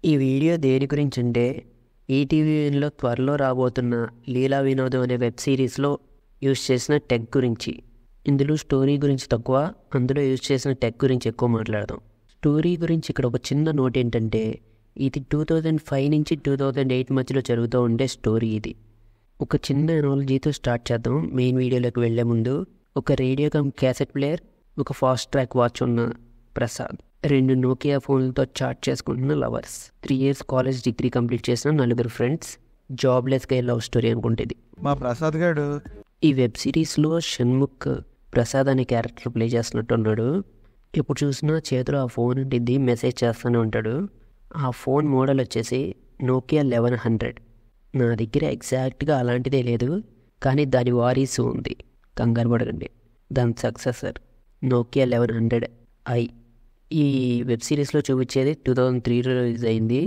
ఈ వీడియో దేని గురించి అంటే ఈటీవీలో త్వరలో రాబోతున్న లీలా వినోదం అనే వెబ్ సిరీస్లో యూజ్ చేసిన టెక్ గురించి. ఇందులో స్టోరీ గురించి తక్కువ, అందులో యూజ్ చేసిన టెక్ గురించి ఎక్కువ మాట్లాడదాం. స్టోరీ గురించి ఇక్కడ ఒక చిన్న నోట్ ఏంటంటే, ఇది 2005 నుంచి 2008 మధ్యలో జరుగుతూ ఉండే స్టోరీ. ఇది ఒక చిన్న ఎనాలజీతో స్టార్ట్ చేద్దాం. మెయిన్ వీడియోలోకి వెళ్లే ముందు, ఒక రేడియో కమ్ క్యాసెట్ ప్లేయర్, ఒక ఫాస్ట్ ట్రాక్ వాచ్ ఉన్న ప్రసాద్, 2 నోకియా ఫోన్లతో చాట్ చేసుకుంటున్న lovers, 3 years college degree complete చేసిన 4 ఫ్రెండ్స్, జాబ్లెస్గా లవ్ స్టోరీ అనుకుంటేది. మా ప్రసాద్ గారు ఈ వెబ్ సిరీస్లో షణ్ముఖ్ ప్రసాద్ అనే క్యారెక్టర్ ప్లే చేస్తున్నట్టు ఉన్నాడు. ఎప్పుడు చూసినా చేతిలో ఆ ఫోన్ ఉంటుంది, మెసేజ్ చేస్తూనే ఉంటాడు. ఆ ఫోన్ మోడల్ వచ్చేసి నోకియా 1100. నా దగ్గర ఎగ్జాక్ట్గా అలాంటిదే లేదు, కానీ దాని వారీసు ఉంది. కంగారు పడకండి, దాని సక్సెసర్ నోకియా 1100i. ఈ వెబ్ సిరీస్లో చూపించేది 2003లో రిలీజ్ అయింది.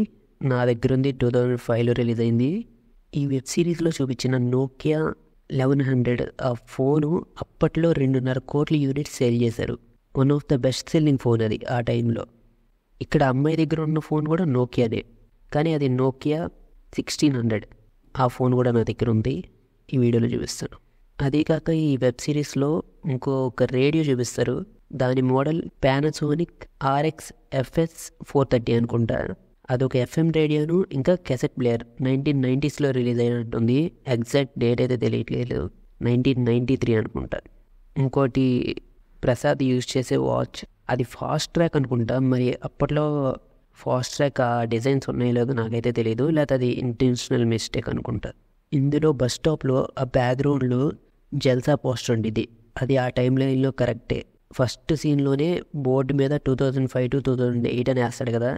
నా దగ్గర ఉంది 2005లో రిలీజ్ అయింది. ఈ వెబ్ సిరీస్లో చూపించిన నోకియా 1100 ఆ ఫోను అప్పట్లో 2.5 కోట్ల యూనిట్స్ సేల్ చేశారు. One of the best selling phone అది ఆ టైంలో. ఇక్కడ అమ్మాయి దగ్గర ఉన్న ఫోన్ కూడా నోకియాదే, కానీ అది నోకియా 1600. ఆ ఫోన్ కూడా నా దగ్గర ఉంది, ఈ వీడియోలో చూపిస్తాను. అదే కాక ఈ వెబ్ సిరీస్లో ఇంకొక రేడియో చూపిస్తారు. దాని మోడల్ పానాసోనిక్ RX FS 430 అనుకుంటా. అదొక FM రేడియోను, ఇంకా క్యాసెట్ ప్లేయర్ 1990sలో రిలీజ్ అయినట్టుంది. ఎగ్జాక్ట్ డేట్ అయితే తెలియట్లేదు, 1993 అనుకుంటా. ఇంకోటి ప్రసాద్ యూజ్ చేసే వాచ్, అది ఫాస్ట్ ట్రాక్ అనుకుంటా. మరి అప్పట్లో ఫాస్ట్ ట్రాక్ ఆ డిజైన్స్ ఉన్నాయో లేదో నాకైతే తెలియదు, లేకపోతే అది ఇంటెన్షనల్ మిస్టేక్ అనుకుంటా. ఇందులో బస్ స్టాప్లో ఆ బ్యాక్గ్రౌండ్లో జల్సా పోస్టర్ ఉండేది, అది ఆ టైం లైన్లో కరెక్టే. ఫస్ట్ సీన్లోనే బోర్డు మీద 2005 to 2008 అని వేస్తాడు కదా.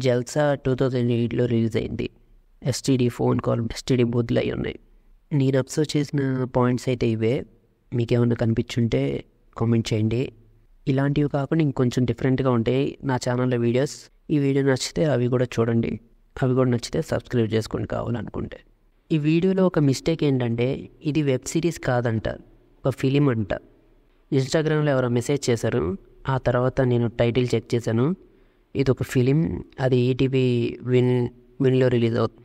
జల్సా 2008లో రిలీజ్ అయింది. STD ఫోన్ కాల్, STD బూత్లు అయి ఉన్నాయి. నేను అబ్జర్వ్ చేసిన పాయింట్స్ అయితే ఇవే. మీకేమన్నా కనిపించుంటే కామెంట్ చేయండి. ఇలాంటివి కాకుండా ఇంకొంచెం డిఫరెంట్గా ఉంటాయి నా ఛానల్లో వీడియోస్. ఈ వీడియో నచ్చితే అవి కూడా చూడండి, అవి కూడా నచ్చితే సబ్స్క్రైబ్ చేసుకోండి కావాలనుకుంటే. ఈ వీడియోలో ఒక మిస్టేక్ ఏంటంటే, ఇది వెబ్ సిరీస్ కాదంట, ఒక ఫిలిం అంట. ఇన్స్టాగ్రామ్లో ఎవరో మెసేజ్ చేశారు, ఆ తర్వాత నేను టైటిల్ చెక్ చేశాను. ఇది ఒక ఫిలిం, అది ఈటీవీ విన్లో రిలీజ్ అవుతుంది.